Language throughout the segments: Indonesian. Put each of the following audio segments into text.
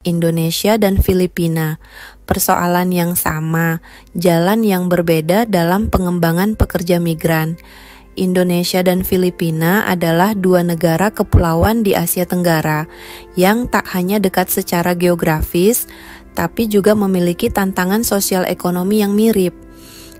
Indonesia dan Filipina. Persoalan yang sama, jalan yang berbeda dalam pengembangan pekerja migran. Indonesia dan Filipina adalah dua negara kepulauan di Asia Tenggara yang tak hanya dekat secara geografis, tapi juga memiliki tantangan sosial ekonomi yang mirip.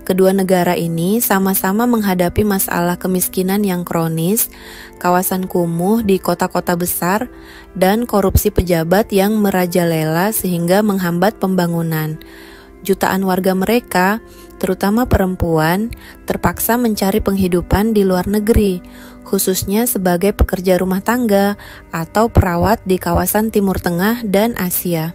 Kedua negara ini sama-sama menghadapi masalah kemiskinan yang kronis, kawasan kumuh di kota-kota besar, dan korupsi pejabat yang merajalela sehingga menghambat pembangunan. Jutaan warga mereka, terutama perempuan, terpaksa mencari penghidupan di luar negeri, khususnya sebagai pekerja rumah tangga atau perawat di kawasan Timur Tengah dan Asia.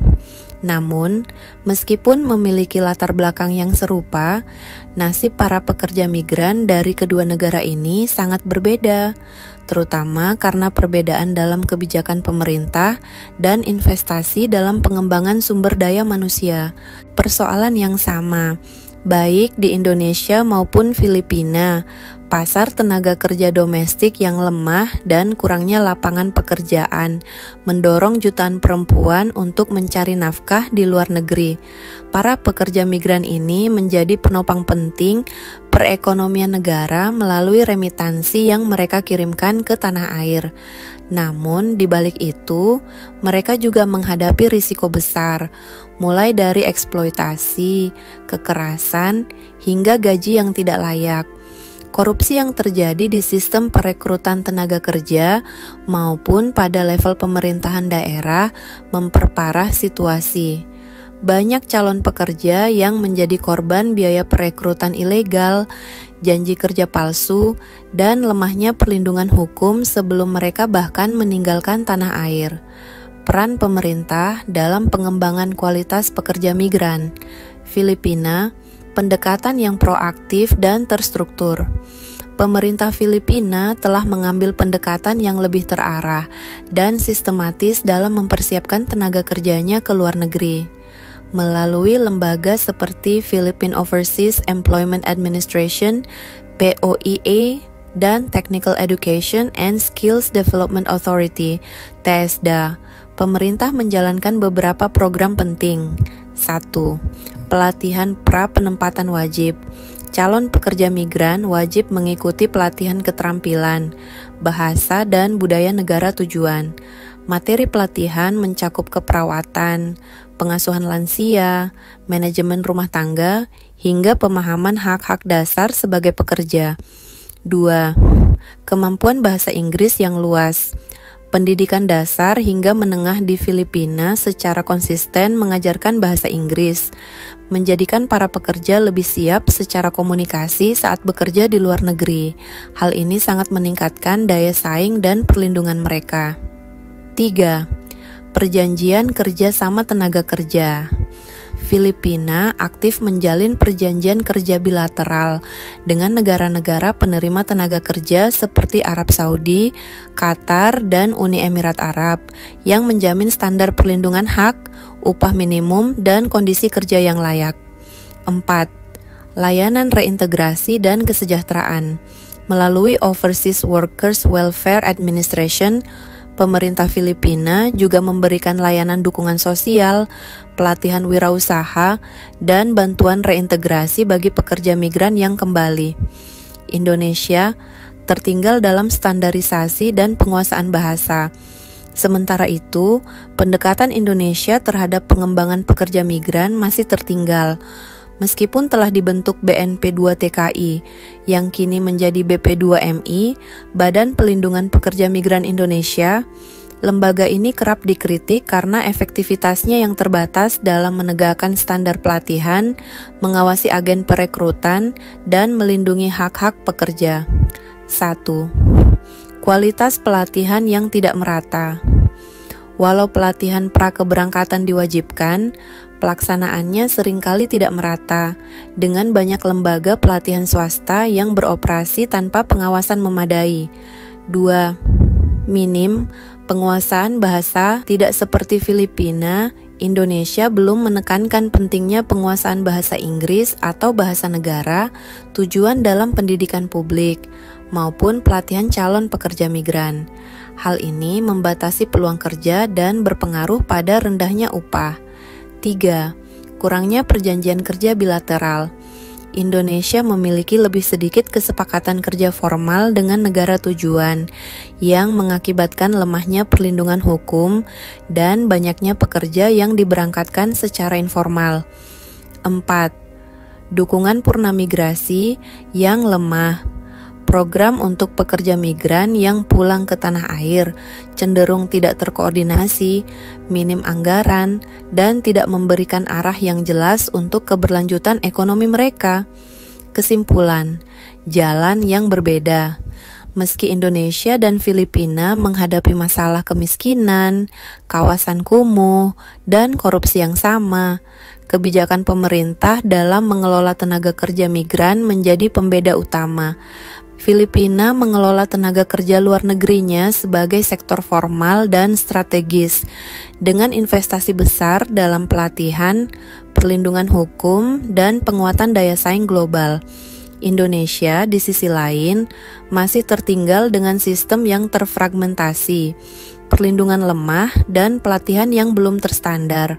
Namun, meskipun memiliki latar belakang yang serupa, nasib para pekerja migran dari kedua negara ini sangat berbeda, terutama karena perbedaan dalam kebijakan pemerintah dan investasi dalam pengembangan sumber daya manusia. Persoalan yang sama, baik di Indonesia maupun Filipina, pasar tenaga kerja domestik yang lemah dan kurangnya lapangan pekerjaan mendorong jutaan perempuan untuk mencari nafkah di luar negeri. Para pekerja migran ini menjadi penopang penting perekonomian negara melalui remitansi yang mereka kirimkan ke tanah air. Namun, di balik itu, mereka juga menghadapi risiko besar, mulai dari eksploitasi, kekerasan, hingga gaji yang tidak layak. Korupsi yang terjadi di sistem perekrutan tenaga kerja maupun pada level pemerintahan daerah memperparah situasi. Banyak calon pekerja yang menjadi korban biaya perekrutan ilegal, janji kerja palsu, dan lemahnya perlindungan hukum sebelum mereka bahkan meninggalkan tanah air. Peran pemerintah dalam pengembangan kualitas pekerja migran. Filipina, pendekatan yang proaktif dan terstruktur. Pemerintah Filipina telah mengambil pendekatan yang lebih terarah dan sistematis dalam mempersiapkan tenaga kerjanya ke luar negeri. Melalui lembaga seperti Philippine Overseas Employment Administration, POEA, dan Technical Education and Skills Development Authority, TESDA, pemerintah menjalankan beberapa program penting. 1. Pelatihan pra-penempatan wajib. Calon pekerja migran wajib mengikuti pelatihan keterampilan, bahasa, dan budaya negara tujuan. Materi pelatihan mencakup keperawatan, pengasuhan lansia, manajemen rumah tangga, hingga pemahaman hak-hak dasar sebagai pekerja. 2. Kemampuan bahasa Inggris yang luas. Pendidikan dasar hingga menengah di Filipina secara konsisten mengajarkan bahasa Inggris, menjadikan para pekerja lebih siap secara komunikasi saat bekerja di luar negeri. Hal ini sangat meningkatkan daya saing dan perlindungan mereka. 3. Perjanjian kerja sama tenaga kerja. Filipina aktif menjalin perjanjian kerja bilateral dengan negara-negara penerima tenaga kerja seperti Arab Saudi, Qatar, dan Uni Emirat Arab yang menjamin standar perlindungan hak, upah minimum, dan kondisi kerja yang layak. 4. Layanan reintegrasi dan kesejahteraan. Melalui Overseas Workers Welfare Administration, pemerintah Filipina juga memberikan layanan dukungan sosial, pelatihan wirausaha, dan bantuan reintegrasi bagi pekerja migran yang kembali. Indonesia tertinggal dalam standarisasi dan penguasaan bahasa. Sementara itu, pendekatan Indonesia terhadap pengembangan pekerja migran masih tertinggal. Meskipun telah dibentuk BNP2TKI, yang kini menjadi BP2MI, Badan Pelindungan Pekerja Migran Indonesia, lembaga ini kerap dikritik karena efektivitasnya yang terbatas dalam menegakkan standar pelatihan, mengawasi agen perekrutan, dan melindungi hak-hak pekerja. 1. Kualitas pelatihan yang tidak merata. Walau pelatihan prakeberangkatan diwajibkan, pelaksanaannya seringkali tidak merata, dengan banyak lembaga pelatihan swasta yang beroperasi tanpa pengawasan memadai. 2. Minim penguasaan bahasa. Tidak seperti Filipina, Indonesia belum menekankan pentingnya penguasaan bahasa Inggris atau bahasa negara tujuan dalam pendidikan publik maupun pelatihan calon pekerja migran. Hal ini membatasi peluang kerja dan berpengaruh pada rendahnya upah. 3. Kurangnya perjanjian kerja bilateral. Indonesia memiliki lebih sedikit kesepakatan kerja formal dengan negara tujuan yang mengakibatkan lemahnya perlindungan hukum dan banyaknya pekerja yang diberangkatkan secara informal. 4. Dukungan purna migrasi yang lemah. Program untuk pekerja migran yang pulang ke tanah air cenderung tidak terkoordinasi, minim anggaran, dan tidak memberikan arah yang jelas untuk keberlanjutan ekonomi mereka. Kesimpulan, jalan yang berbeda. Meski Indonesia dan Filipina menghadapi masalah kemiskinan, kawasan kumuh, dan korupsi yang sama, kebijakan pemerintah dalam mengelola tenaga kerja migran menjadi pembeda utama. Filipina mengelola tenaga kerja luar negerinya sebagai sektor formal dan strategis, dengan investasi besar dalam pelatihan, perlindungan hukum, dan penguatan daya saing global. Indonesia, di sisi lain, masih tertinggal dengan sistem yang terfragmentasi, perlindungan lemah, dan pelatihan yang belum terstandar.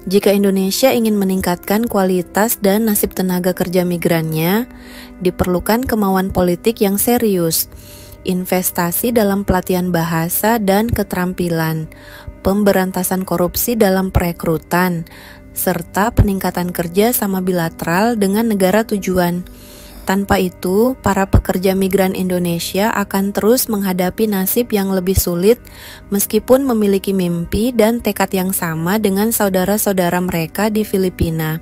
Jika Indonesia ingin meningkatkan kualitas dan nasib tenaga kerja migrannya, diperlukan kemauan politik yang serius, investasi dalam pelatihan bahasa dan keterampilan, pemberantasan korupsi dalam perekrutan, serta peningkatan kerja sama bilateral dengan negara tujuan. Tanpa itu, para pekerja migran Indonesia akan terus menghadapi nasib yang lebih sulit meskipun memiliki mimpi dan tekad yang sama dengan saudara-saudara mereka di Filipina.